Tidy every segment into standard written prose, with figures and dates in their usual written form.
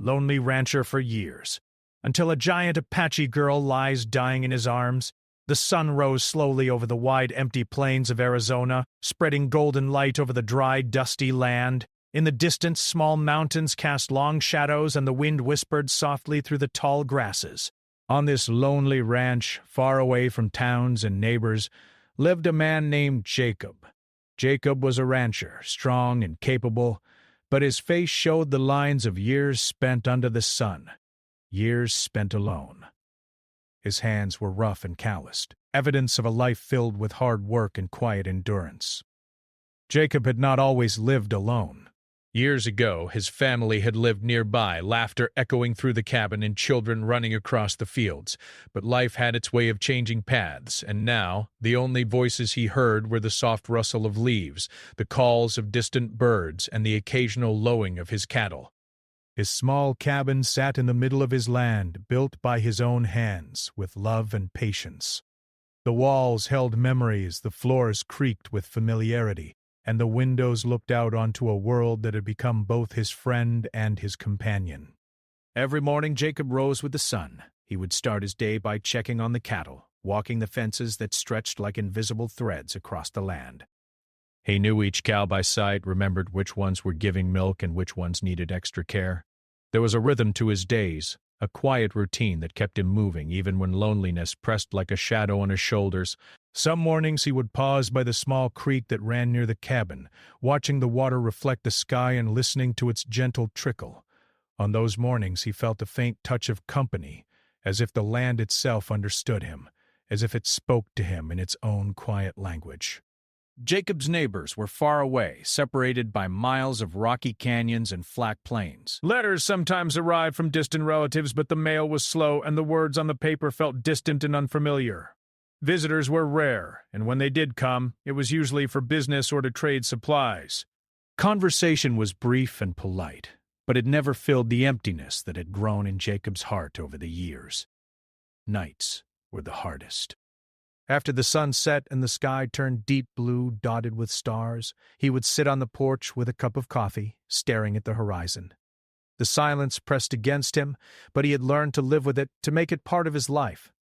lonely rancher for years, until a giant Apache girl lies dying in his arms. The sun rose slowly over the wide, empty plains of Arizona, spreading golden light over the dry, dusty land. In the distance, small mountains cast long shadows, and the wind whispered softly through the tall grasses. On this lonely ranch, far away from towns and neighbors, lived a man named Jacob. Jacob was a rancher, strong and capable, but his face showed the lines of years spent under the sun, years spent alone. His hands were rough and calloused, evidence of a life filled with hard work and quiet endurance. Jacob had not always lived alone. Years ago, his family had lived nearby, laughter echoing through the cabin and children running across the fields. But life had its way of changing paths, and now the only voices he heard were the soft rustle of leaves, the calls of distant birds, and the occasional lowing of his cattle. His small cabin sat in the middle of his land, built by his own hands, with love and patience. The walls held memories, the floors creaked with familiarity, and the windows looked out onto a world that had become both his friend and his companion. Every morning Jacob rose with the sun. He would start his day by checking on the cattle, walking the fences that stretched like invisible threads across the land. He knew each cow by sight, remembered which ones were giving milk and which ones needed extra care. There was a rhythm to his days, a quiet routine that kept him moving even when loneliness pressed like a shadow on his shoulders. Some mornings he would pause by the small creek that ran near the cabin, watching the water reflect the sky and listening to its gentle trickle. On those mornings he felt a faint touch of company, as if the land itself understood him, as if it spoke to him in its own quiet language. Jacob's neighbors were far away, separated by miles of rocky canyons and flat plains. Letters sometimes arrived from distant relatives, but the mail was slow and the words on the paper felt distant and unfamiliar. Visitors were rare, and when they did come, it was usually for business or to trade supplies. Conversation was brief and polite, but it never filled the emptiness that had grown in Jacob's heart over the years. Nights were the hardest. After the sun set and the sky turned deep blue, dotted with stars, he would sit on the porch with a cup of coffee, staring at the horizon. The silence pressed against him, but he had learned to live with it, to make it part of his life.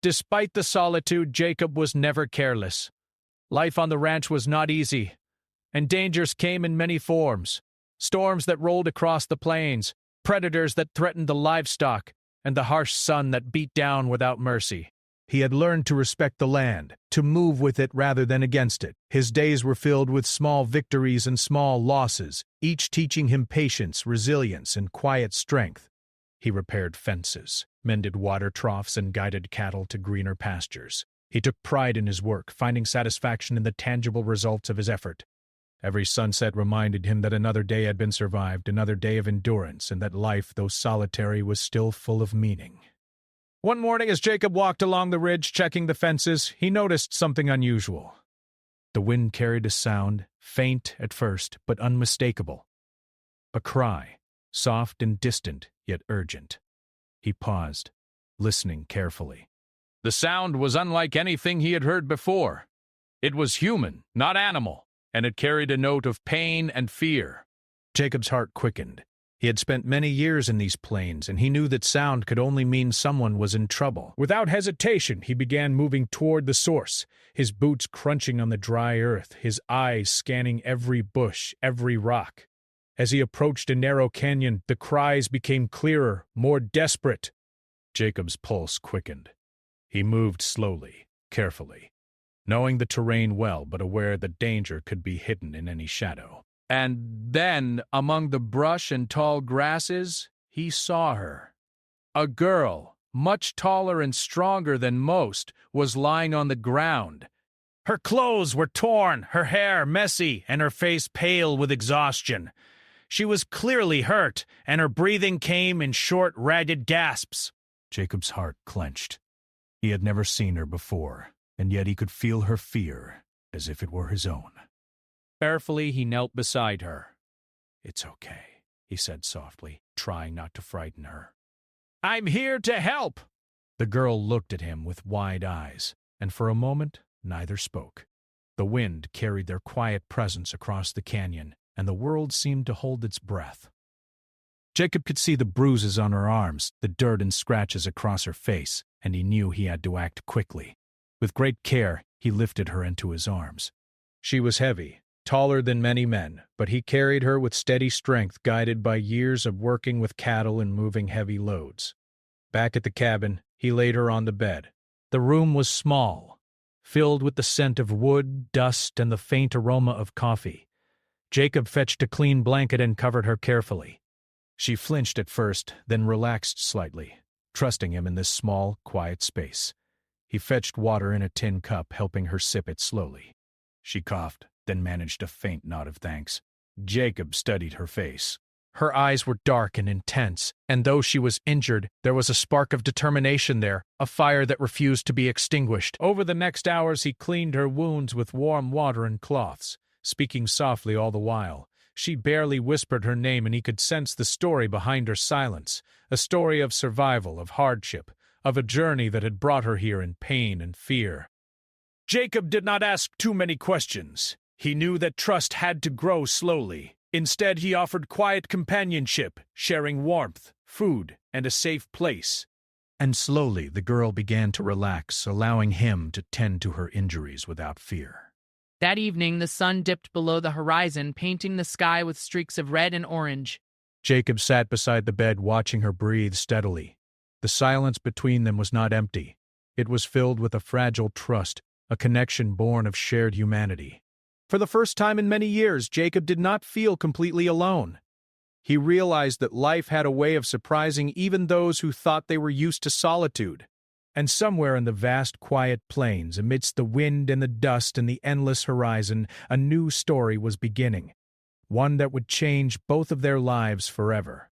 Despite the solitude, Jacob was never careless. Life on the ranch was not easy, and dangers came in many forms. Storms that rolled across the plains, predators that threatened the livestock, and the harsh sun that beat down without mercy. He had learned to respect the land, to move with it rather than against it. His days were filled with small victories and small losses, each teaching him patience, resilience, and quiet strength. He repaired fences, mended water troughs, and guided cattle to greener pastures. He took pride in his work, finding satisfaction in the tangible results of his effort. Every sunset reminded him that another day had been survived, another day of endurance, and that life, though solitary, was still full of meaning. One morning, as Jacob walked along the ridge checking the fences, he noticed something unusual. The wind carried a sound, faint at first, but unmistakable. A cry, soft and distant, yet urgent. He paused, listening carefully. The sound was unlike anything he had heard before. It was human, not animal, and it carried a note of pain and fear. Jacob's heart quickened. He had spent many years in these plains, and he knew that sound could only mean someone was in trouble. Without hesitation, he began moving toward the source, his boots crunching on the dry earth, his eyes scanning every bush, every rock. As he approached a narrow canyon, the cries became clearer, more desperate. Jacob's pulse quickened. He moved slowly, carefully, knowing the terrain well but aware that danger could be hidden in any shadow. And then, among the brush and tall grasses, he saw her. A girl, much taller and stronger than most, was lying on the ground. Her clothes were torn, her hair messy, and her face pale with exhaustion. She was clearly hurt, and her breathing came in short, ragged gasps. Jacob's heart clenched. He had never seen her before, and yet he could feel her fear, as if it were his own. Carefully, he knelt beside her. "It's okay," he said softly, trying not to frighten her. "I'm here to help!" The girl looked at him with wide eyes, and for a moment, neither spoke. The wind carried their quiet presence across the canyon, and the world seemed to hold its breath. Jacob could see the bruises on her arms, the dirt and scratches across her face, and he knew he had to act quickly. With great care, he lifted her into his arms. She was heavy, taller than many men, but he carried her with steady strength, guided by years of working with cattle and moving heavy loads. Back at the cabin, he laid her on the bed. The room was small, filled with the scent of wood, dust, and the faint aroma of coffee. Jacob fetched a clean blanket and covered her carefully. She flinched at first, then relaxed slightly, trusting him in this small, quiet space. He fetched water in a tin cup, helping her sip it slowly. She coughed, then managed a faint nod of thanks. Jacob studied her face. Her eyes were dark and intense, and though she was injured, there was a spark of determination there, a fire that refused to be extinguished. Over the next hours he cleaned her wounds with warm water and cloths, speaking softly all the while. She barely whispered her name, and he could sense the story behind her silence, a story of survival, of hardship, of a journey that had brought her here in pain and fear. Jacob did not ask too many questions. He knew that trust had to grow slowly. Instead, he offered quiet companionship, sharing warmth, food, and a safe place. And slowly the girl began to relax, allowing him to tend to her injuries without fear. That evening, the sun dipped below the horizon, painting the sky with streaks of red and orange. Jacob sat beside the bed, watching her breathe steadily. The silence between them was not empty. It was filled with a fragile trust, a connection born of shared humanity. For the first time in many years, Jacob did not feel completely alone. He realized that life had a way of surprising even those who thought they were used to solitude. And somewhere in the vast, quiet plains, amidst the wind and the dust and the endless horizon, a new story was beginning, one that would change both of their lives forever.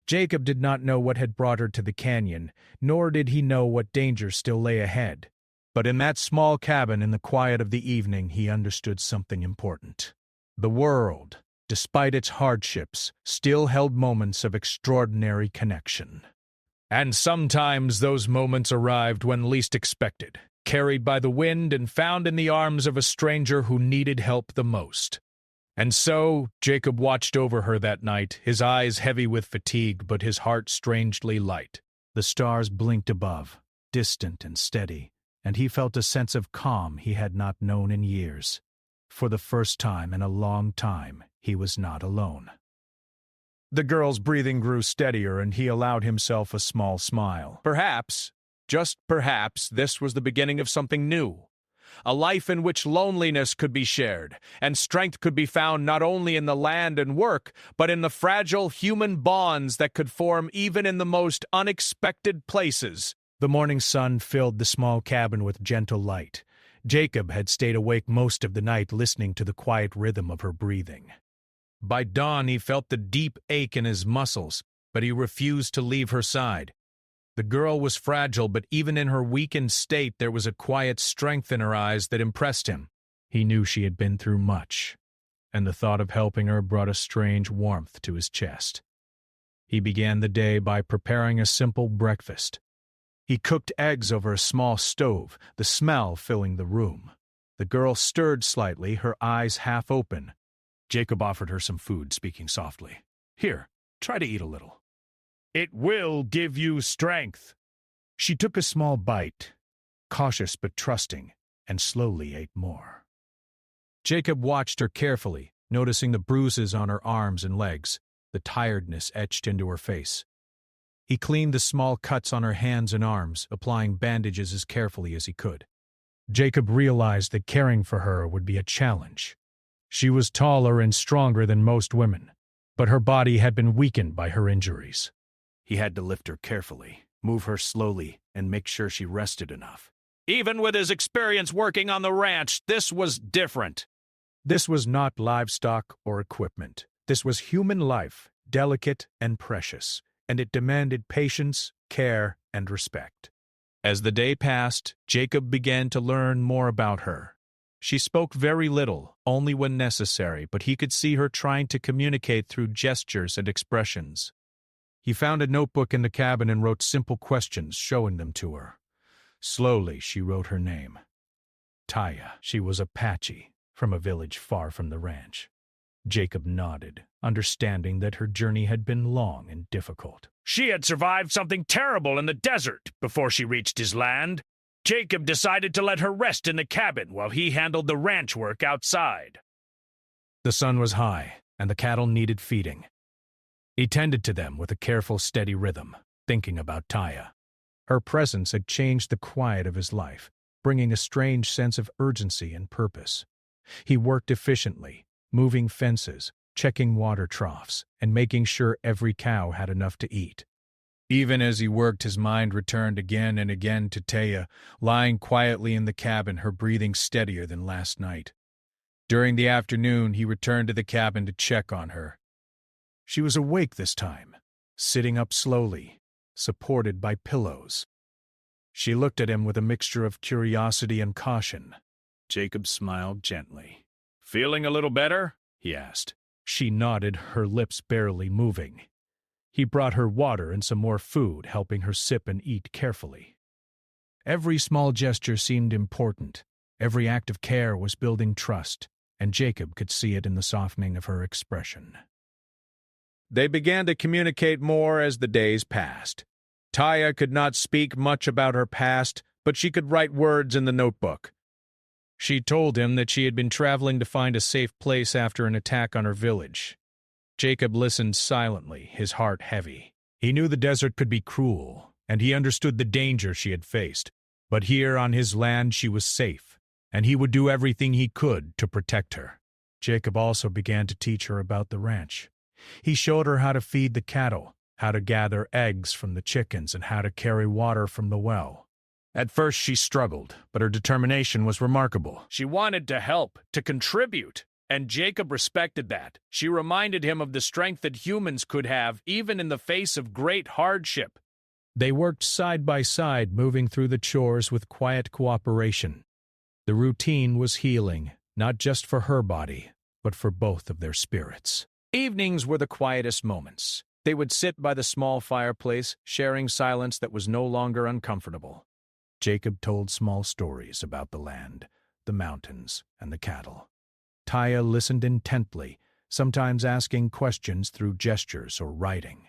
Jacob did not know what had brought her to the canyon, nor did he know what danger still lay ahead. But in that small cabin in the quiet of the evening, he understood something important. The world, despite its hardships, still held moments of extraordinary connection. And sometimes those moments arrived when least expected, carried by the wind and found in the arms of a stranger who needed help the most. And so, Jacob watched over her that night, his eyes heavy with fatigue, but his heart strangely light. The stars blinked above, distant and steady, and he felt a sense of calm he had not known in years. For the first time in a long time, he was not alone. The girl's breathing grew steadier, and he allowed himself a small smile. Perhaps, just perhaps, this was the beginning of something new. A life in which loneliness could be shared, and strength could be found not only in the land and work, but in the fragile human bonds that could form even in the most unexpected places. The morning sun filled the small cabin with gentle light. Jacob had stayed awake most of the night, listening to the quiet rhythm of her breathing. By dawn, he felt the deep ache in his muscles, but he refused to leave her side. The girl was fragile, but even in her weakened state, there was a quiet strength in her eyes that impressed him. He knew she had been through much, and the thought of helping her brought a strange warmth to his chest. He began the day by preparing a simple breakfast. He cooked eggs over a small stove, the smell filling the room. The girl stirred slightly, her eyes half open. Jacob offered her some food, speaking softly. "Here, try to eat a little. It will give you strength." She took a small bite, cautious but trusting, and slowly ate more. Jacob watched her carefully, noticing the bruises on her arms and legs, the tiredness etched into her face. He cleaned the small cuts on her hands and arms, applying bandages as carefully as he could. Jacob realized that caring for her would be a challenge. She was taller and stronger than most women, but her body had been weakened by her injuries. He had to lift her carefully, move her slowly, and make sure she rested enough. Even with his experience working on the ranch, this was different. This was not livestock or equipment. This was human life, delicate and precious, and it demanded patience, care, and respect. As the day passed, Jacob began to learn more about her. She spoke very little, only when necessary, but he could see her trying to communicate through gestures and expressions. He found a notebook in the cabin and wrote simple questions, showing them to her. Slowly, she wrote her name. Taya. She was Apache, from a village far from the ranch. Jacob nodded, understanding that her journey had been long and difficult. She had survived something terrible in the desert before she reached his land. Jacob decided to let her rest in the cabin while he handled the ranch work outside. The sun was high, and the cattle needed feeding. He tended to them with a careful, steady rhythm, thinking about Taya. Her presence had changed the quiet of his life, bringing a strange sense of urgency and purpose. He worked efficiently, moving fences, checking water troughs, and making sure every cow had enough to eat. Even as he worked, his mind returned again and again to Taya, lying quietly in the cabin, her breathing steadier than last night. During the afternoon, he returned to the cabin to check on her. She was awake this time, sitting up slowly, supported by pillows. She looked at him with a mixture of curiosity and caution. Jacob smiled gently. "Feeling a little better?" he asked. She nodded, her lips barely moving. He brought her water and some more food, helping her sip and eat carefully. Every small gesture seemed important. Every act of care was building trust, and Jacob could see it in the softening of her expression. They began to communicate more as the days passed. Taya could not speak much about her past, but she could write words in the notebook. She told him that she had been traveling to find a safe place after an attack on her village. Jacob listened silently, his heart heavy. He knew the desert could be cruel, and he understood the danger she had faced. But here on his land she was safe, and he would do everything he could to protect her. Jacob also began to teach her about the ranch. He showed her how to feed the cattle, how to gather eggs from the chickens, and how to carry water from the well. At first she struggled, but her determination was remarkable. She wanted to help, to contribute, and Jacob respected that. She reminded him of the strength that humans could have, even in the face of great hardship. They worked side by side, moving through the chores with quiet cooperation. The routine was healing, not just for her body, but for both of their spirits. Evenings were the quietest moments. They would sit by the small fireplace, sharing silence that was no longer uncomfortable. Jacob told small stories about the land, the mountains, and the cattle. Taya listened intently, sometimes asking questions through gestures or writing.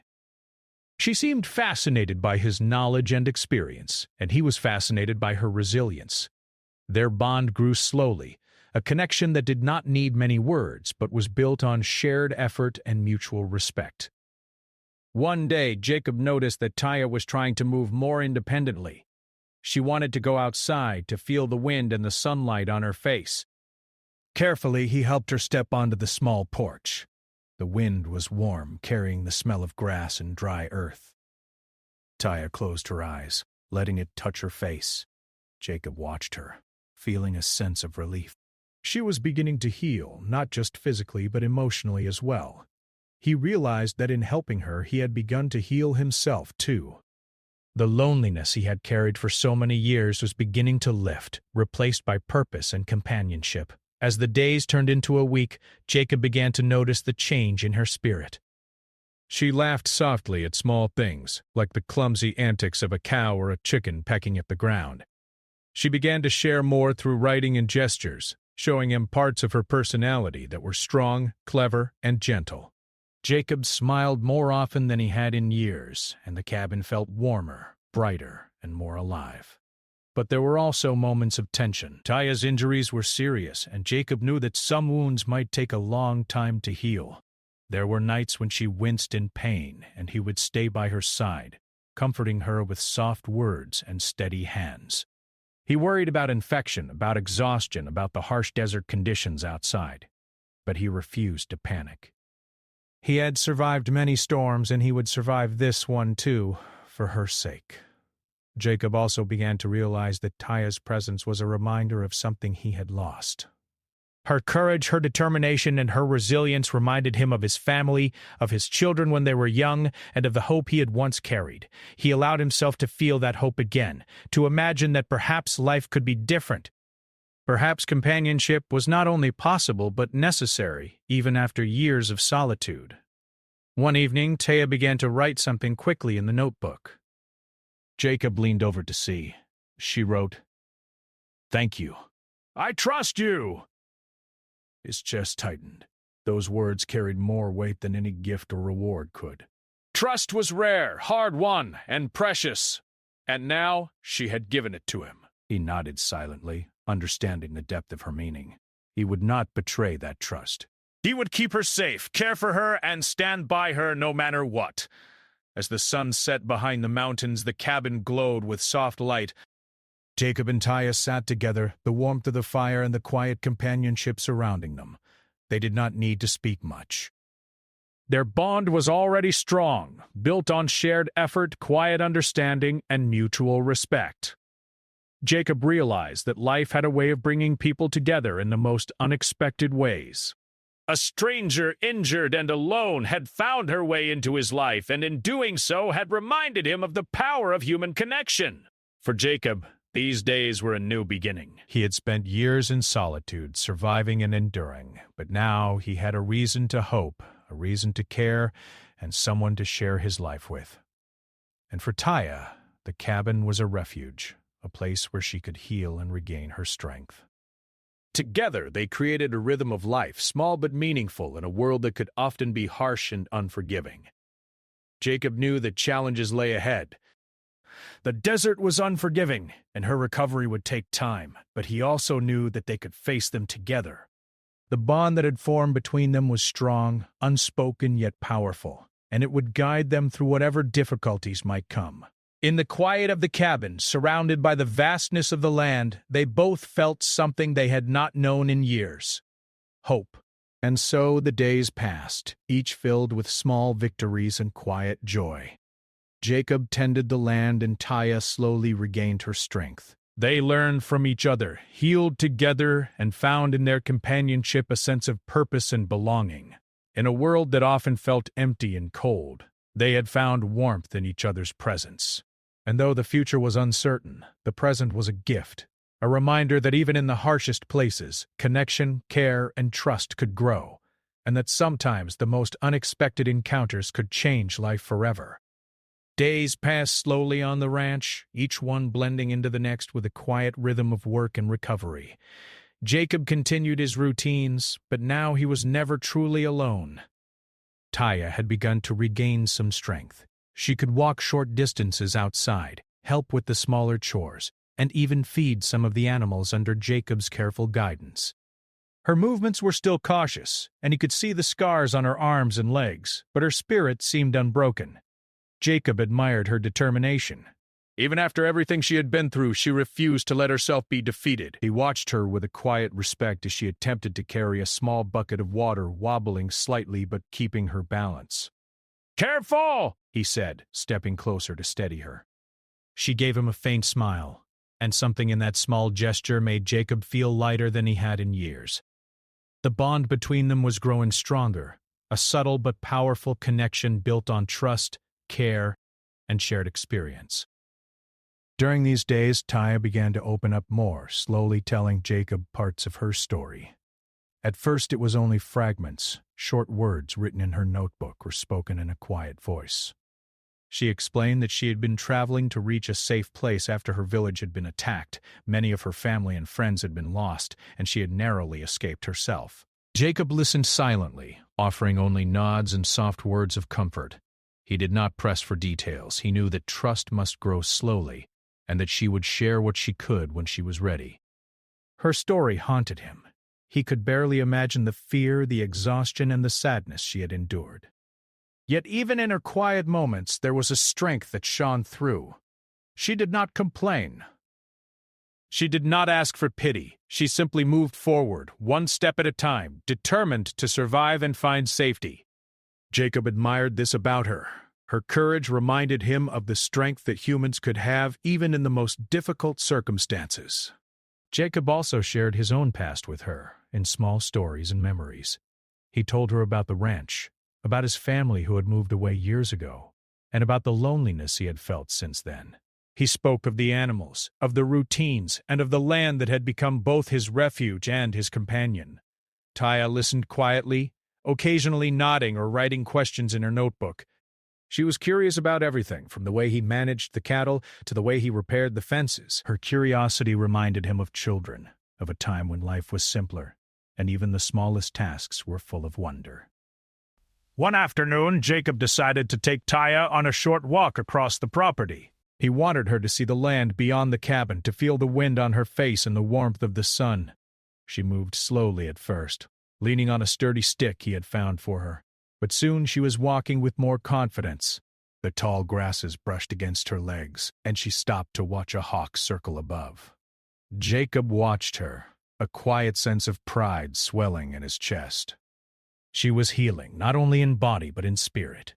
She seemed fascinated by his knowledge and experience, and he was fascinated by her resilience. Their bond grew slowly, a connection that did not need many words but was built on shared effort and mutual respect. One day, Jacob noticed that Taya was trying to move more independently. She wanted to go outside to feel the wind and the sunlight on her face. Carefully, he helped her step onto the small porch. The wind was warm, carrying the smell of grass and dry earth. Taya closed her eyes, letting it touch her face. Jacob watched her, feeling a sense of relief. She was beginning to heal, not just physically but emotionally as well. He realized that in helping her, he had begun to heal himself too. The loneliness he had carried for so many years was beginning to lift, replaced by purpose and companionship. As the days turned into a week, Jacob began to notice the change in her spirit. She laughed softly at small things, like the clumsy antics of a cow or a chicken pecking at the ground. She began to share more through writing and gestures, showing him parts of her personality that were strong, clever, and gentle. Jacob smiled more often than he had in years, and the cabin felt warmer, brighter, and more alive. But there were also moments of tension. Taya's injuries were serious, and Jacob knew that some wounds might take a long time to heal. There were nights when she winced in pain, and he would stay by her side, comforting her with soft words and steady hands. He worried about infection, about exhaustion, about the harsh desert conditions outside, but he refused to panic. He had survived many storms, and he would survive this one too, for her sake. Jacob also began to realize that Taya's presence was a reminder of something he had lost. Her courage, her determination, and her resilience reminded him of his family, of his children when they were young, and of the hope he had once carried. He allowed himself to feel that hope again, to imagine that perhaps life could be different. Perhaps companionship was not only possible but necessary, even after years of solitude. One evening, Taya began to write something quickly in the notebook. Jacob leaned over to see. She wrote, "Thank you. I trust you." His chest tightened. Those words carried more weight than any gift or reward could. Trust was rare, hard-won, and precious, and now she had given it to him. He nodded silently, understanding the depth of her meaning. He would not betray that trust. He would keep her safe, care for her, and stand by her no matter what. As the sun set behind the mountains, the cabin glowed with soft light. Jacob and Taya sat together, the warmth of the fire and the quiet companionship surrounding them. They did not need to speak much. Their bond was already strong, built on shared effort, quiet understanding, and mutual respect. Jacob realized that life had a way of bringing people together in the most unexpected ways. A stranger, injured and alone, had found her way into his life, and in doing so had reminded him of the power of human connection. For Jacob, these days were a new beginning. He had spent years in solitude, surviving and enduring, but now he had a reason to hope, a reason to care, and someone to share his life with. And for Taya, the cabin was a refuge, a place where she could heal and regain her strength. Together, they created a rhythm of life, small but meaningful, in a world that could often be harsh and unforgiving. Jacob knew that challenges lay ahead. The desert was unforgiving, and her recovery would take time, but he also knew that they could face them together. The bond that had formed between them was strong, unspoken yet powerful, and it would guide them through whatever difficulties might come. In the quiet of the cabin, surrounded by the vastness of the land, they both felt something they had not known in years: hope. And so the days passed, each filled with small victories and quiet joy. Jacob tended the land and Taya slowly regained her strength. They learned from each other, healed together, and found in their companionship a sense of purpose and belonging. In a world that often felt empty and cold, they had found warmth in each other's presence. And though the future was uncertain, the present was a gift, a reminder that even in the harshest places, connection, care, and trust could grow, and that sometimes the most unexpected encounters could change life forever. Days passed slowly on the ranch, each one blending into the next with a quiet rhythm of work and recovery. Jacob continued his routines, but now he was never truly alone. Taya had begun to regain some strength. She could walk short distances outside, help with the smaller chores, and even feed some of the animals under Jacob's careful guidance. Her movements were still cautious, and he could see the scars on her arms and legs, but her spirit seemed unbroken. Jacob admired her determination. Even after everything she had been through, she refused to let herself be defeated. He watched her with a quiet respect as she attempted to carry a small bucket of water, wobbling slightly but keeping her balance. "Careful!" he said, stepping closer to steady her. She gave him a faint smile, and something in that small gesture made Jacob feel lighter than he had in years. The bond between them was growing stronger, a subtle but powerful connection built on trust, care, and shared experience. During these days, Taya began to open up more, slowly telling Jacob parts of her story. At first it was only fragments, short words written in her notebook or spoken in a quiet voice. She explained that she had been traveling to reach a safe place after her village had been attacked, many of her family and friends had been lost, and she had narrowly escaped herself. Jacob listened silently, offering only nods and soft words of comfort. He did not press for details. He knew that trust must grow slowly, and that she would share what she could when she was ready. Her story haunted him. He could barely imagine the fear, the exhaustion, and the sadness she had endured. Yet even in her quiet moments, there was a strength that shone through. She did not complain. She did not ask for pity. She simply moved forward, one step at a time, determined to survive and find safety. Jacob admired this about her. Her courage reminded him of the strength that humans could have even in the most difficult circumstances. Jacob also shared his own past with her, in small stories and memories. He told her about the ranch, about his family who had moved away years ago, and about the loneliness he had felt since then. He spoke of the animals, of the routines, and of the land that had become both his refuge and his companion. Taya listened quietly, occasionally nodding or writing questions in her notebook. She was curious about everything, from the way he managed the cattle to the way he repaired the fences. Her curiosity reminded him of children, of a time when life was simpler, and even the smallest tasks were full of wonder. One afternoon, Jacob decided to take Taya on a short walk across the property. He wanted her to see the land beyond the cabin, to feel the wind on her face and the warmth of the sun. She moved slowly at first, leaning on a sturdy stick he had found for her. But soon she was walking with more confidence. The tall grasses brushed against her legs, and she stopped to watch a hawk circle above. Jacob watched her, a quiet sense of pride swelling in his chest. She was healing, not only in body but in spirit.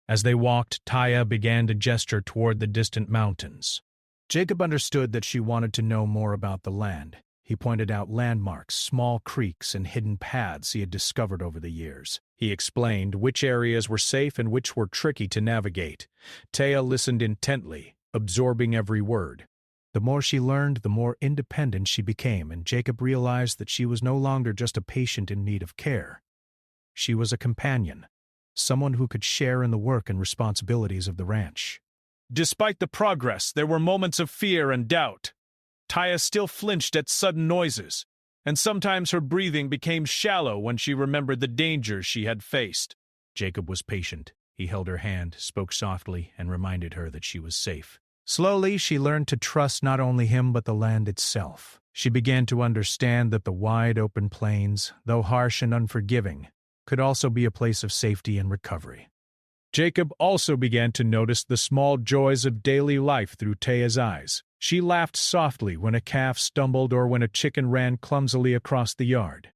As they walked, Taya began to gesture toward the distant mountains. Jacob understood that she wanted to know more about the land. He pointed out landmarks, small creeks, and hidden paths he had discovered over the years. He explained which areas were safe and which were tricky to navigate. Taya listened intently, absorbing every word. The more she learned, the more independent she became, and Jacob realized that she was no longer just a patient in need of care. She was a companion, someone who could share in the work and responsibilities of the ranch. Despite the progress, there were moments of fear and doubt. Taya still flinched at sudden noises, and sometimes her breathing became shallow when she remembered the dangers she had faced. Jacob was patient. He held her hand, spoke softly, and reminded her that she was safe. Slowly, she learned to trust not only him but the land itself. She began to understand that the wide open plains, though harsh and unforgiving, could also be a place of safety and recovery. Jacob also began to notice the small joys of daily life through Taya's eyes. She laughed softly when a calf stumbled or when a chicken ran clumsily across the yard.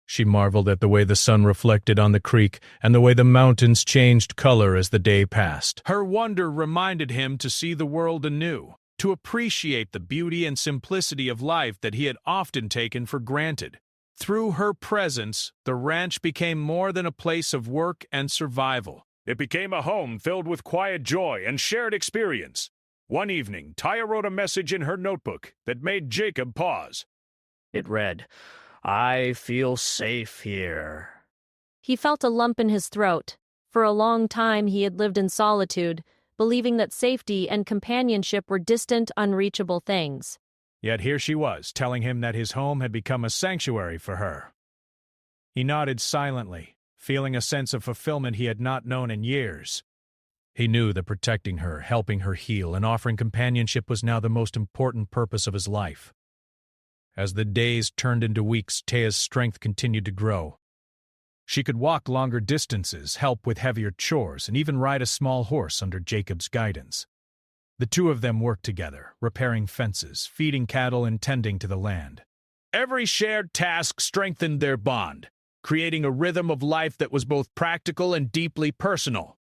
She marveled at the way the sun reflected on the creek and the way the mountains changed color as the day passed. Her wonder reminded him to see the world anew, to appreciate the beauty and simplicity of life that he had often taken for granted. Through her presence, the ranch became more than a place of work and survival. It became a home filled with quiet joy and shared experience. One evening, Taya wrote a message in her notebook that made Jacob pause. It read, "I feel safe here." He felt a lump in his throat. For a long time he had lived in solitude, believing that safety and companionship were distant, unreachable things. Yet here she was, telling him that his home had become a sanctuary for her. He nodded silently, feeling a sense of fulfillment he had not known in years. He knew that protecting her, helping her heal, and offering companionship was now the most important purpose of his life. As the days turned into weeks, Taya's strength continued to grow. She could walk longer distances, help with heavier chores, and even ride a small horse under Jacob's guidance. The two of them worked together, repairing fences, feeding cattle, and tending to the land. Every shared task strengthened their bond, creating a rhythm of life that was both practical and deeply personal.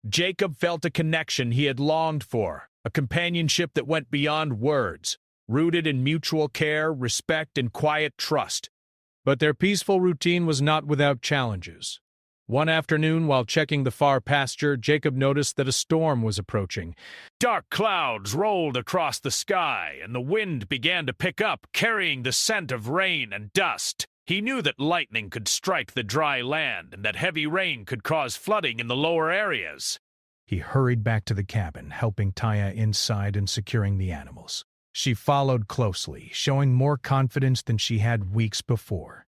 Jacob felt a connection he had longed for, a companionship that went beyond words, rooted in mutual care, respect, and quiet trust. But their peaceful routine was not without challenges. One afternoon, while checking the far pasture, Jacob noticed that a storm was approaching. Dark clouds rolled across the sky, and the wind began to pick up, carrying the scent of rain and dust. He knew that lightning could strike the dry land and that heavy rain could cause flooding in the lower areas. He hurried back to the cabin, helping Taya inside and securing the animals. She followed closely, showing more confidence than she had weeks before.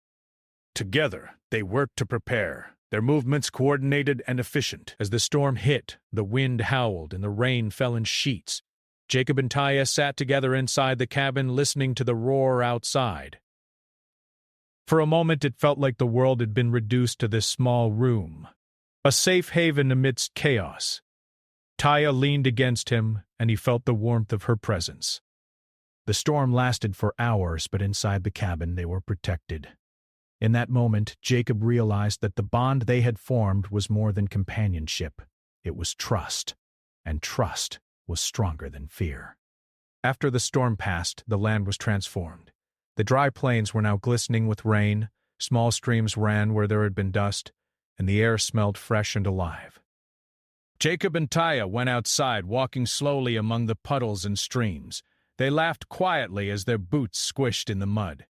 Together, they worked to prepare, their movements coordinated and efficient. As the storm hit, the wind howled and the rain fell in sheets. Jacob and Taya sat together inside the cabin, listening to the roar outside. For a moment, it felt like the world had been reduced to this small room, a safe haven amidst chaos. Taya leaned against him, and he felt the warmth of her presence. The storm lasted for hours, but inside the cabin they were protected. In that moment, Jacob realized that the bond they had formed was more than companionship. It was trust, and trust was stronger than fear. After the storm passed, the land was transformed. The dry plains were now glistening with rain, small streams ran where there had been dust, and the air smelled fresh and alive. Jacob and Taya went outside, walking slowly among the puddles and streams. They laughed quietly as their boots squished in the mud.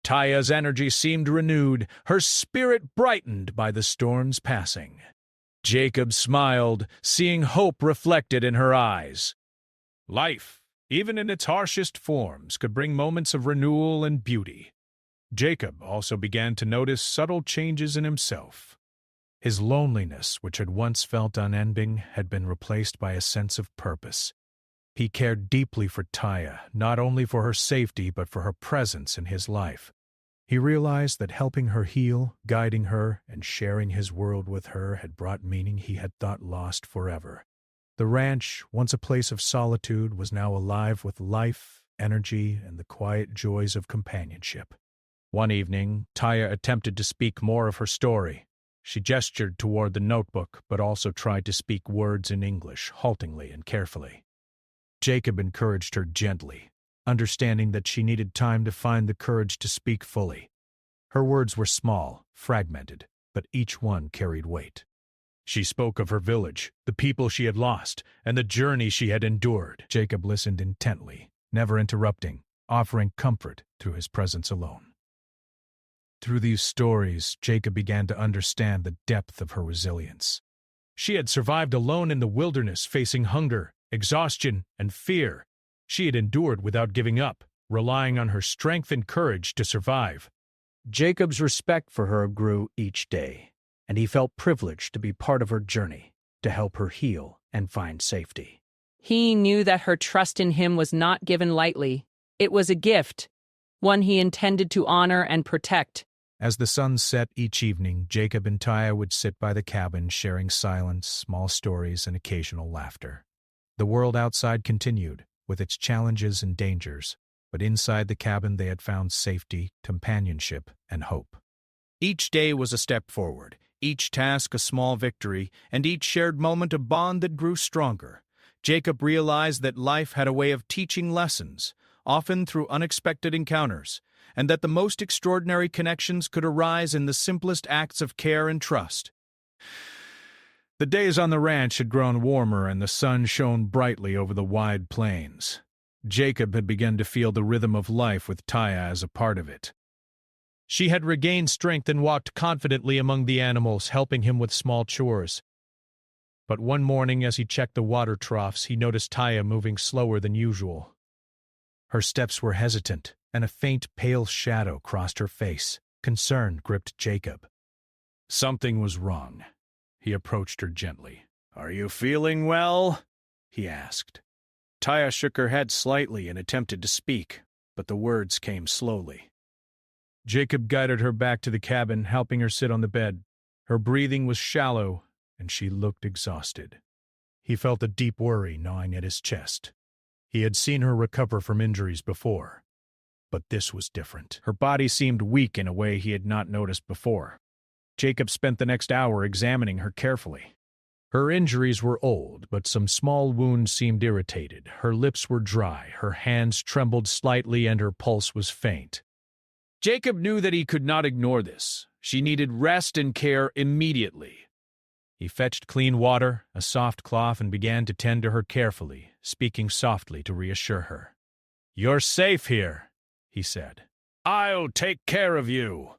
Taya's energy seemed renewed, her spirit brightened by the storm's passing. Jacob smiled, seeing hope reflected in her eyes. Life, even in its harshest forms, could bring moments of renewal and beauty. Jacob also began to notice subtle changes in himself. His loneliness, which had once felt unending, had been replaced by a sense of purpose. He cared deeply for Taya, not only for her safety but for her presence in his life. He realized that helping her heal, guiding her, and sharing his world with her had brought meaning he had thought lost forever. The ranch, once a place of solitude, was now alive with life, energy, and the quiet joys of companionship. One evening, Taya attempted to speak more of her story. She gestured toward the notebook, but also tried to speak words in English, haltingly and carefully. Jacob encouraged her gently, understanding that she needed time to find the courage to speak fully. Her words were small, fragmented, but each one carried weight. She spoke of her village, the people she had lost, and the journey she had endured. Jacob listened intently, never interrupting, offering comfort through his presence alone. Through these stories, Jacob began to understand the depth of her resilience. She had survived alone in the wilderness, facing hunger, exhaustion, and fear. She had endured without giving up, relying on her strength and courage to survive. Jacob's respect for her grew each day, and he felt privileged to be part of her journey, to help her heal and find safety. He knew that her trust in him was not given lightly. It was a gift, one he intended to honor and protect. As the sun set each evening, Jacob and Taya would sit by the cabin, sharing silence, small stories, and occasional laughter. The world outside continued, with its challenges and dangers, but inside the cabin they had found safety, companionship, and hope. Each day was a step forward, each task a small victory, and each shared moment a bond that grew stronger. Jacob realized that life had a way of teaching lessons, often through unexpected encounters, and that the most extraordinary connections could arise in the simplest acts of care and trust. The days on the ranch had grown warmer and the sun shone brightly over the wide plains. Jacob had begun to feel the rhythm of life with Taya as a part of it. She had regained strength and walked confidently among the animals, helping him with small chores. But one morning, as he checked the water troughs, he noticed Taya moving slower than usual. Her steps were hesitant, and a faint, pale shadow crossed her face. Concern gripped Jacob. Something was wrong. He approached her gently. "Are you feeling well?" he asked. Taya shook her head slightly and attempted to speak, but the words came slowly. Jacob guided her back to the cabin, helping her sit on the bed. Her breathing was shallow, and she looked exhausted. He felt a deep worry gnawing at his chest. He had seen her recover from injuries before, but this was different. Her body seemed weak in a way he had not noticed before. Jacob spent the next hour examining her carefully. Her injuries were old, but some small wounds seemed irritated. Her lips were dry, her hands trembled slightly, and her pulse was faint. Jacob knew that he could not ignore this. She needed rest and care immediately. He fetched clean water, a soft cloth, and began to tend to her carefully, speaking softly to reassure her. "You're safe here," he said. "I'll take care of you."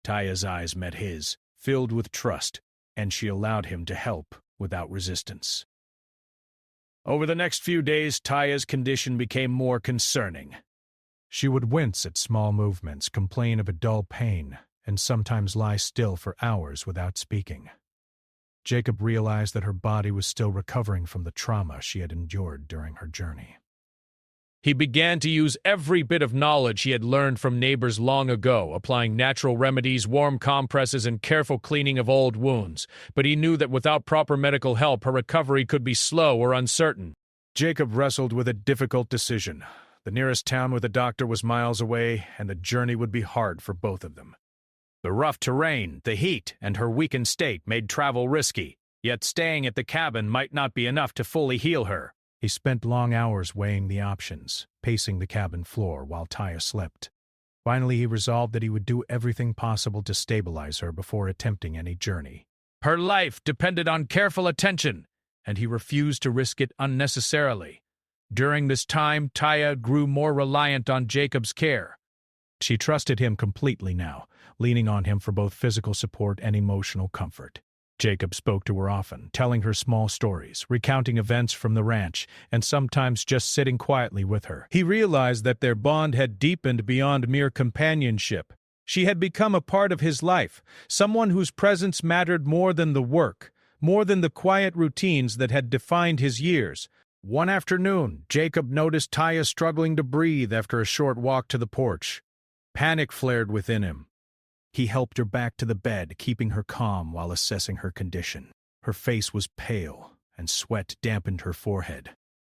Taya's eyes met his, filled with trust, and she allowed him to help without resistance. Over the next few days, Taya's condition became more concerning. She would wince at small movements, complain of a dull pain, and sometimes lie still for hours without speaking. Jacob realized that her body was still recovering from the trauma she had endured during her journey. He began to use every bit of knowledge he had learned from neighbors long ago, applying natural remedies, warm compresses, and careful cleaning of old wounds. But he knew that without proper medical help, her recovery could be slow or uncertain. Jacob wrestled with a difficult decision. The nearest town with a doctor was miles away, and the journey would be hard for both of them. The rough terrain, the heat, and her weakened state made travel risky, yet staying at the cabin might not be enough to fully heal her. He spent long hours weighing the options, pacing the cabin floor while Taya slept. Finally, he resolved that he would do everything possible to stabilize her before attempting any journey. Her life depended on careful attention, and he refused to risk it unnecessarily. During this time, Taya grew more reliant on Jacob's care. She trusted him completely now, leaning on him for both physical support and emotional comfort. Jacob spoke to her often, telling her small stories, recounting events from the ranch, and sometimes just sitting quietly with her. He realized that their bond had deepened beyond mere companionship. She had become a part of his life, someone whose presence mattered more than the work, more than the quiet routines that had defined his years. One afternoon, Jacob noticed Taya struggling to breathe after a short walk to the porch. Panic flared within him. He helped her back to the bed, keeping her calm while assessing her condition. Her face was pale, and sweat dampened her forehead.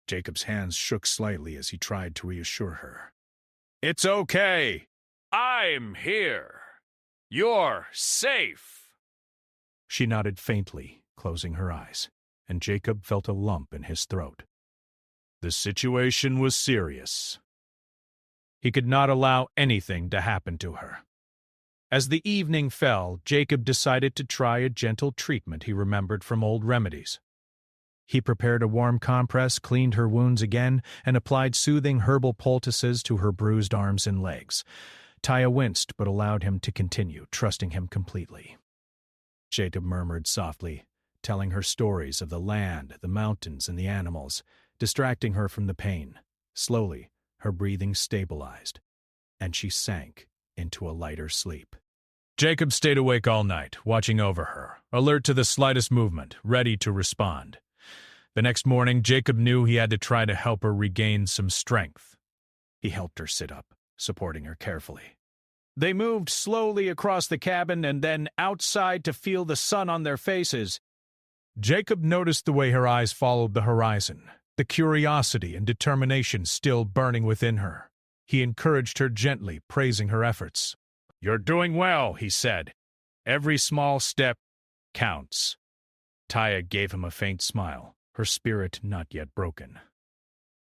Jacob's hands shook slightly as he tried to reassure her. "It's okay. I'm here. You're safe." She nodded faintly, closing her eyes, and Jacob felt a lump in his throat. The situation was serious. He could not allow anything to happen to her. As the evening fell, Jacob decided to try a gentle treatment he remembered from old remedies. He prepared a warm compress, cleaned her wounds again, and applied soothing herbal poultices to her bruised arms and legs. Taya winced but allowed him to continue, trusting him completely. Jacob murmured softly, telling her stories of the land, the mountains, and the animals, distracting her from the pain. Slowly, her breathing stabilized, and she sank into a lighter sleep. Jacob stayed awake all night, watching over her, alert to the slightest movement, ready to respond. The next morning, Jacob knew he had to try to help her regain some strength. He helped her sit up, supporting her carefully. They moved slowly across the cabin and then outside to feel the sun on their faces. Jacob noticed the way her eyes followed the horizon, the curiosity and determination still burning within her. He encouraged her gently, praising her efforts. "You're doing well," he said. "Every small step counts." Taya gave him a faint smile, her spirit not yet broken.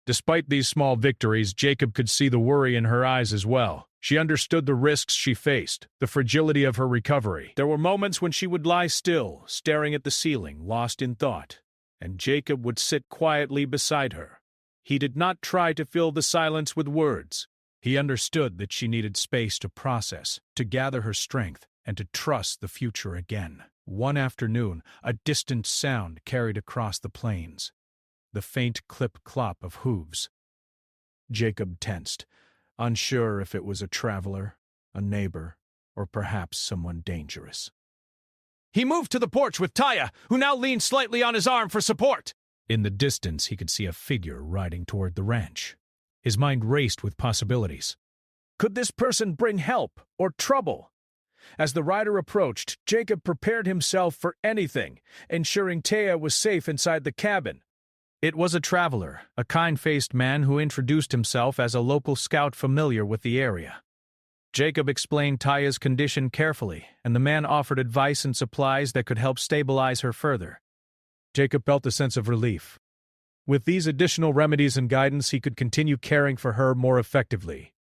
Despite these small victories, Jacob could see the worry in her eyes as well. She understood the risks she faced, the fragility of her recovery. There were moments when she would lie still, staring at the ceiling, lost in thought, and Jacob would sit quietly beside her. He did not try to fill the silence with words. He understood that she needed space to process, to gather her strength, and to trust the future again. One afternoon, a distant sound carried across the plains, the faint clip-clop of hooves. Jacob tensed, unsure if it was a traveler, a neighbor, or perhaps someone dangerous. He moved to the porch with Taya, who now leaned slightly on his arm for support. In the distance, he could see a figure riding toward the ranch. His mind raced with possibilities. Could this person bring help or trouble? As the rider approached, Jacob prepared himself for anything, ensuring Taya was safe inside the cabin. It was a traveler, a kind-faced man who introduced himself as a local scout familiar with the area. Jacob explained Taya's condition carefully, and the man offered advice and supplies that could help stabilize her further. Jacob felt a sense of relief. With these additional remedies and guidance, he could continue caring for her more effectively.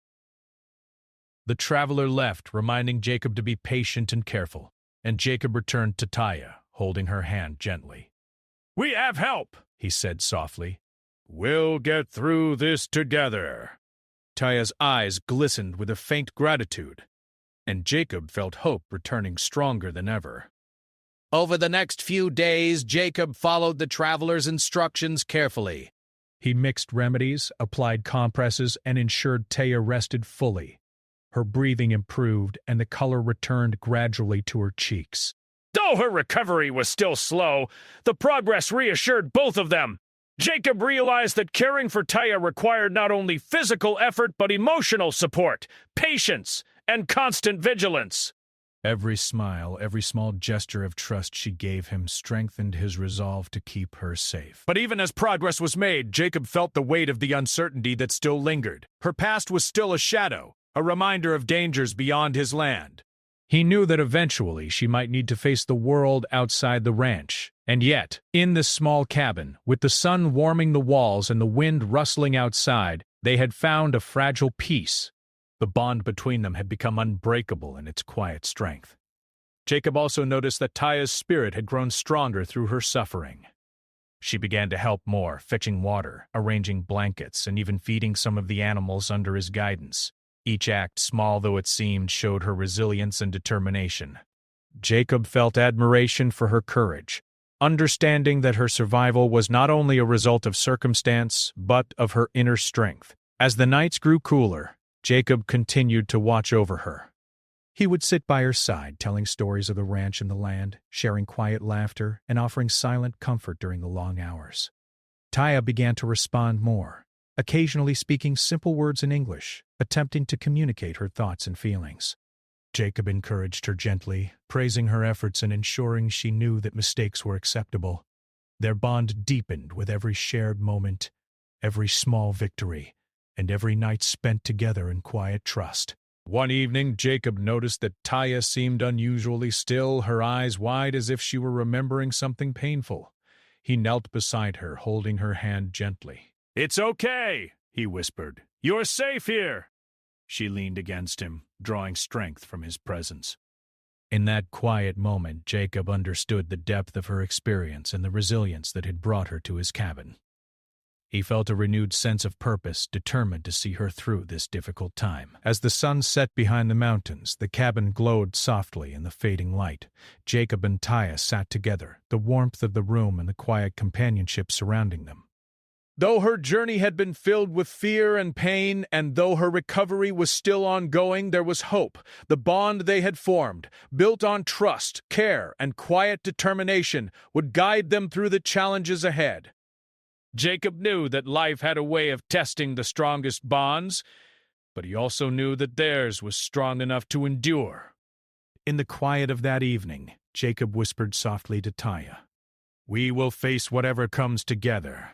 The traveler left, reminding Jacob to be patient and careful, and Jacob returned to Taya, holding her hand gently. "We have help," he said softly. "We'll get through this together." Taya's eyes glistened with a faint gratitude, and Jacob felt hope returning stronger than ever. Over the next few days, Jacob followed the traveler's instructions carefully. He mixed remedies, applied compresses, and ensured Taya rested fully. Her breathing improved, and the color returned gradually to her cheeks. Though her recovery was still slow, the progress reassured both of them. Jacob realized that caring for Taya required not only physical effort but emotional support, patience, and constant vigilance. Every smile, every small gesture of trust she gave him strengthened his resolve to keep her safe. But even as progress was made, Jacob felt the weight of the uncertainty that still lingered. Her past was still a shadow, a reminder of dangers beyond his land. He knew that eventually she might need to face the world outside the ranch. And yet, in this small cabin, with the sun warming the walls and the wind rustling outside, they had found a fragile peace. The bond between them had become unbreakable in its quiet strength. Jacob also noticed that Taya's spirit had grown stronger through her suffering. She began to help more, fetching water, arranging blankets, and even feeding some of the animals under his guidance. Each act, small though it seemed, showed her resilience and determination. Jacob felt admiration for her courage, understanding that her survival was not only a result of circumstance, but of her inner strength. As the nights grew cooler, Jacob continued to watch over her. He would sit by her side, telling stories of the ranch and the land, sharing quiet laughter, and offering silent comfort during the long hours. Taya began to respond more, occasionally speaking simple words in English, attempting to communicate her thoughts and feelings. Jacob encouraged her gently, praising her efforts and ensuring she knew that mistakes were acceptable. Their bond deepened with every shared moment, every small victory, and every night spent together in quiet trust. One evening, Jacob noticed that Taya seemed unusually still, her eyes wide as if she were remembering something painful. He knelt beside her, holding her hand gently. "It's okay," he whispered. "You're safe here." She leaned against him, drawing strength from his presence. In that quiet moment, Jacob understood the depth of her experience and the resilience that had brought her to his cabin. He felt a renewed sense of purpose, determined to see her through this difficult time. As the sun set behind the mountains, the cabin glowed softly in the fading light. Jacob and Taya sat together, the warmth of the room and the quiet companionship surrounding them. Though her journey had been filled with fear and pain, and though her recovery was still ongoing, there was hope. The bond they had formed, built on trust, care, and quiet determination, would guide them through the challenges ahead. Jacob knew that life had a way of testing the strongest bonds, but he also knew that theirs was strong enough to endure. In the quiet of that evening, Jacob whispered softly to Taya, "We will face whatever comes together."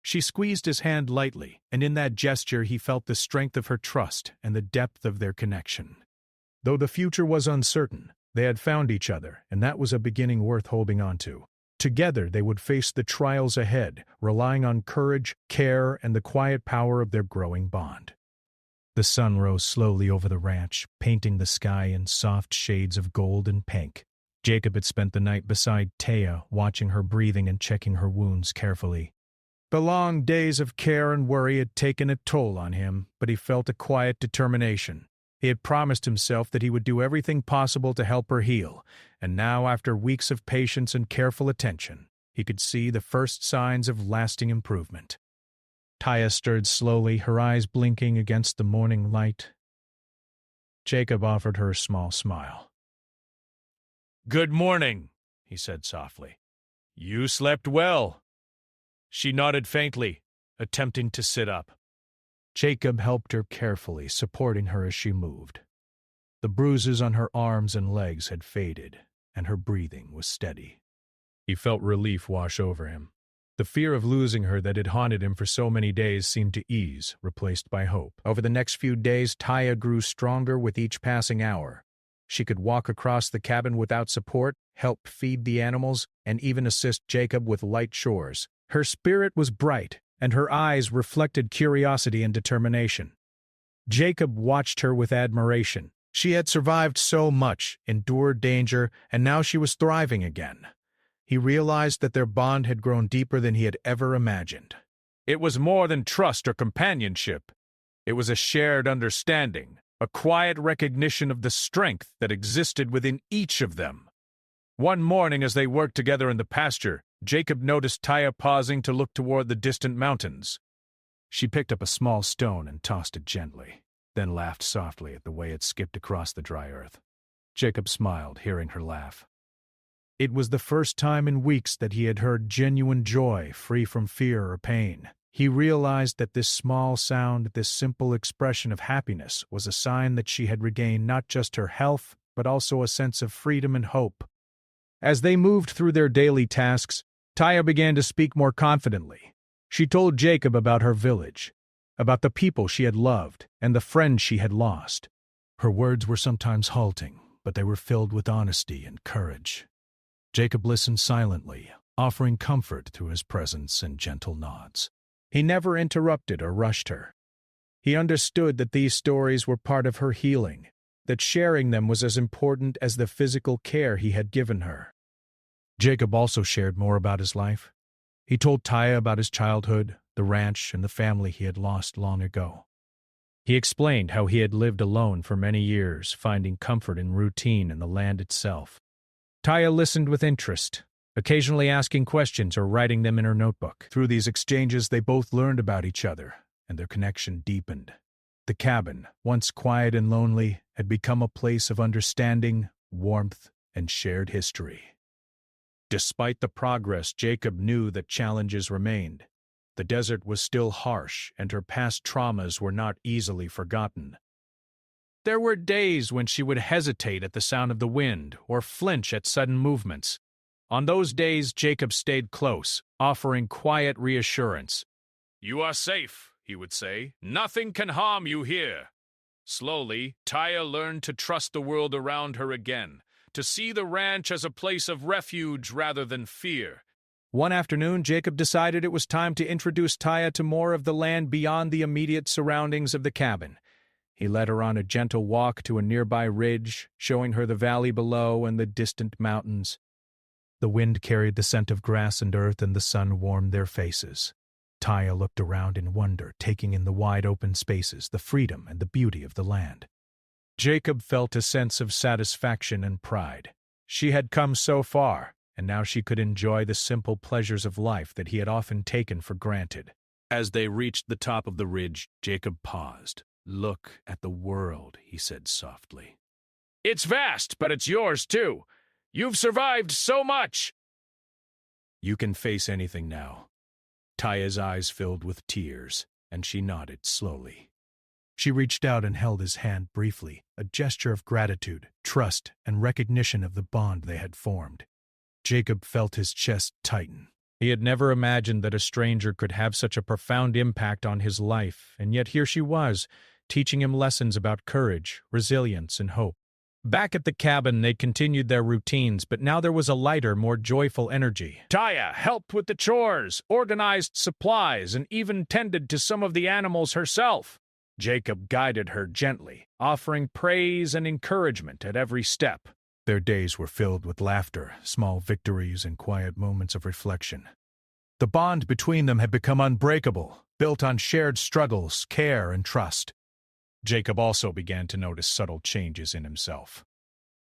She squeezed his hand lightly, and in that gesture he felt the strength of her trust and the depth of their connection. Though the future was uncertain, they had found each other, and that was a beginning worth holding on to. Together they would face the trials ahead, relying on courage, care, and the quiet power of their growing bond. The sun rose slowly over the ranch, painting the sky in soft shades of gold and pink. Jacob had spent the night beside Taya, watching her breathing and checking her wounds carefully. The long days of care and worry had taken a toll on him, but he felt a quiet determination. He had promised himself that he would do everything possible to help her heal, and now, after weeks of patience and careful attention, he could see the first signs of lasting improvement. Taya stirred slowly, her eyes blinking against the morning light. Jacob offered her a small smile. "Good morning," he said softly. "You slept well." She nodded faintly, attempting to sit up. Jacob helped her carefully, supporting her as she moved. The bruises on her arms and legs had faded, and her breathing was steady. He felt relief wash over him. The fear of losing her that had haunted him for so many days seemed to ease, replaced by hope. Over the next few days, Taya grew stronger with each passing hour. She could walk across the cabin without support, help feed the animals, and even assist Jacob with light chores. Her spirit was bright, and her eyes reflected curiosity and determination. Jacob watched her with admiration. She had survived so much, endured danger, and now she was thriving again. He realized that their bond had grown deeper than he had ever imagined. It was more than trust or companionship. It was a shared understanding, a quiet recognition of the strength that existed within each of them. One morning as they worked together in the pasture, Jacob noticed Taya pausing to look toward the distant mountains. She picked up a small stone and tossed it gently, then laughed softly at the way it skipped across the dry earth. Jacob smiled, hearing her laugh. It was the first time in weeks that he had heard genuine joy, free from fear or pain. He realized that this small sound, this simple expression of happiness, was a sign that she had regained not just her health, but also a sense of freedom and hope. As they moved through their daily tasks, Taya began to speak more confidently. She told Jacob about her village, about the people she had loved, and the friends she had lost. Her words were sometimes halting, but they were filled with honesty and courage. Jacob listened silently, offering comfort through his presence and gentle nods. He never interrupted or rushed her. He understood that these stories were part of her healing, that sharing them was as important as the physical care he had given her. Jacob also shared more about his life. He told Taya about his childhood, the ranch, and the family he had lost long ago. He explained how he had lived alone for many years, finding comfort in routine and the land itself. Taya listened with interest, occasionally asking questions or writing them in her notebook. Through these exchanges, they both learned about each other, and their connection deepened. The cabin, once quiet and lonely, had become a place of understanding, warmth, and shared history. Despite the progress, Jacob knew that challenges remained. The desert was still harsh, and her past traumas were not easily forgotten. There were days when she would hesitate at the sound of the wind or flinch at sudden movements. On those days, Jacob stayed close, offering quiet reassurance. "You are safe," he would say. "Nothing can harm you here." Slowly, Taya learned to trust the world around her again, to see the ranch as a place of refuge rather than fear. One afternoon, Jacob decided it was time to introduce Taya to more of the land beyond the immediate surroundings of the cabin. He led her on a gentle walk to a nearby ridge, showing her the valley below and the distant mountains. The wind carried the scent of grass and earth, and the sun warmed their faces. Taya looked around in wonder, taking in the wide open spaces, the freedom and the beauty of the land. Jacob felt a sense of satisfaction and pride. She had come so far, and now she could enjoy the simple pleasures of life that he had often taken for granted. As they reached the top of the ridge, Jacob paused. "Look at the world," he said softly. "It's vast, but it's yours too. You've survived so much." "You can face anything now." Taya's eyes filled with tears, and she nodded slowly. She reached out and held his hand briefly, a gesture of gratitude, trust, and recognition of the bond they had formed. Jacob felt his chest tighten. He had never imagined that a stranger could have such a profound impact on his life, and yet here she was, teaching him lessons about courage, resilience, and hope. Back at the cabin, they continued their routines, but now there was a lighter, more joyful energy. Taya helped with the chores, organized supplies, and even tended to some of the animals herself. Jacob guided her gently, offering praise and encouragement at every step. Their days were filled with laughter, small victories, and quiet moments of reflection. The bond between them had become unbreakable, built on shared struggles, care, and trust. Jacob also began to notice subtle changes in himself.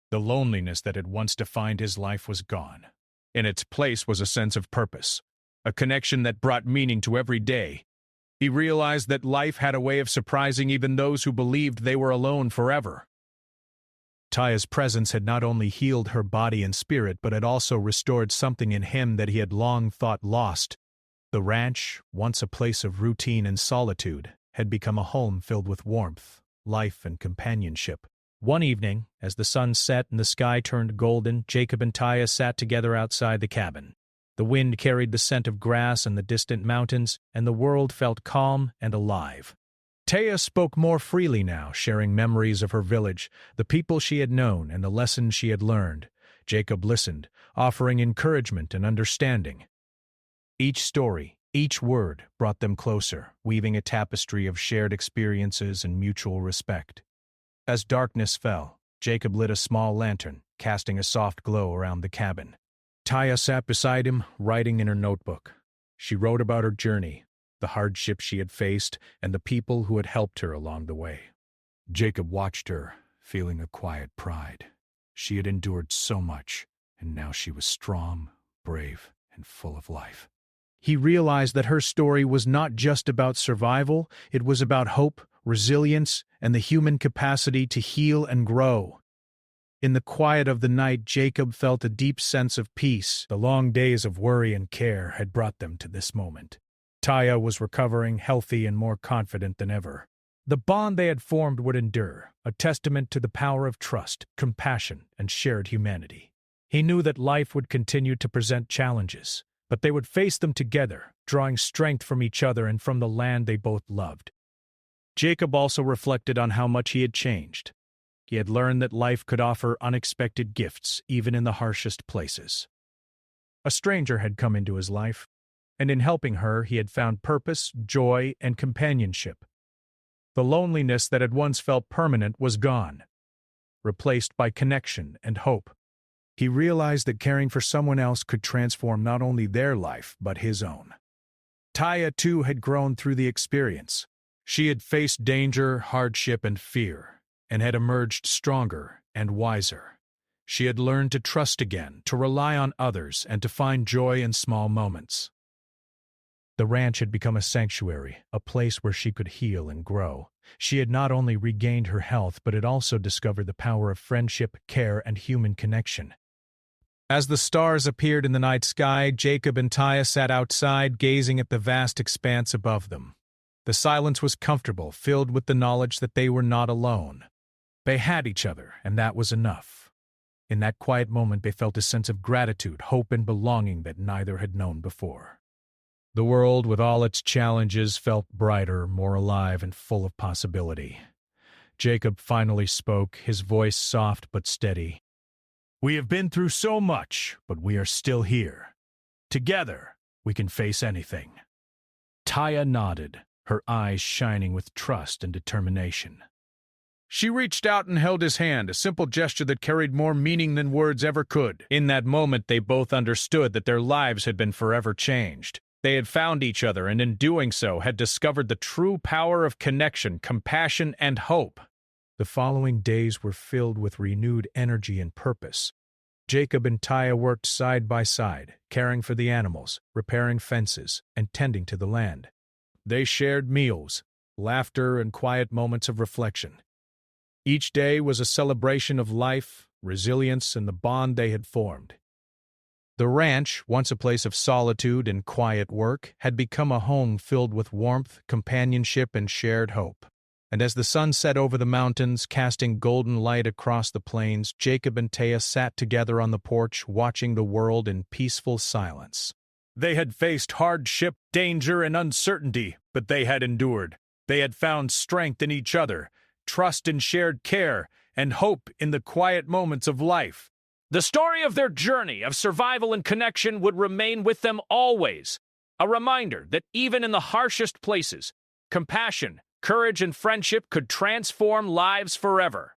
The loneliness that had once defined his life was gone. In its place was a sense of purpose, a connection that brought meaning to every day. He realized that life had a way of surprising even those who believed they were alone forever. Taya's presence had not only healed her body and spirit, but had also restored something in him that he had long thought lost. The ranch, once a place of routine and solitude, had become a home filled with warmth, life, and companionship. One evening, as the sun set and the sky turned golden, Jacob and Taya sat together outside the cabin. The wind carried the scent of grass and the distant mountains, and the world felt calm and alive. Taya spoke more freely now, sharing memories of her village, the people she had known, and the lessons she had learned. Jacob listened, offering encouragement and understanding. Each story, each word brought them closer, weaving a tapestry of shared experiences and mutual respect. As darkness fell, Jacob lit a small lantern, casting a soft glow around the cabin. Taya sat beside him, writing in her notebook. She wrote about her journey, the hardships she had faced, and the people who had helped her along the way. Jacob watched her, feeling a quiet pride. She had endured so much, and now she was strong, brave, and full of life. He realized that her story was not just about survival, it was about hope, resilience, and the human capacity to heal and grow. In the quiet of the night, Jacob felt a deep sense of peace. The long days of worry and care had brought them to this moment. Taya was recovering, healthy, and more confident than ever. The bond they had formed would endure, a testament to the power of trust, compassion, and shared humanity. He knew that life would continue to present challenges, but they would face them together, drawing strength from each other and from the land they both loved. Jacob also reflected on how much he had changed. He had learned that life could offer unexpected gifts, even in the harshest places. A stranger had come into his life, and in helping her, he had found purpose, joy, and companionship. The loneliness that had once felt permanent was gone, replaced by connection and hope. He realized that caring for someone else could transform not only their life, but his own. Taya, too, had grown through the experience. She had faced danger, hardship, and fear, and had emerged stronger and wiser. She had learned to trust again, to rely on others, and to find joy in small moments. The ranch had become a sanctuary, a place where she could heal and grow. She had not only regained her health, but had also discovered the power of friendship, care, and human connection. As the stars appeared in the night sky, Jacob and Taya sat outside, gazing at the vast expanse above them. The silence was comfortable, filled with the knowledge that they were not alone. They had each other, and that was enough. In that quiet moment, they felt a sense of gratitude, hope, and belonging that neither had known before. The world, with all its challenges, felt brighter, more alive, and full of possibility. Jacob finally spoke, his voice soft but steady. We have been through so much, but we are still here. Together, we can face anything. Taya nodded, her eyes shining with trust and determination. She reached out and held his hand, a simple gesture that carried more meaning than words ever could. In that moment, they both understood that their lives had been forever changed. They had found each other, and in doing so, had discovered the true power of connection, compassion, and hope. The following days were filled with renewed energy and purpose. Jacob and Taya worked side by side, caring for the animals, repairing fences, and tending to the land. They shared meals, laughter, and quiet moments of reflection. Each day was a celebration of life, resilience, and the bond they had formed. The ranch, once a place of solitude and quiet work, had become a home filled with warmth, companionship, and shared hope. And as the sun set over the mountains, casting golden light across the plains, Jacob and Taya sat together on the porch, watching the world in peaceful silence. They had faced hardship, danger, and uncertainty, but they had endured. They had found strength in each other, trust in shared care, and hope in the quiet moments of life. The story of their journey of survival and connection would remain with them always, a reminder that even in the harshest places, compassion, courage, and friendship could transform lives forever.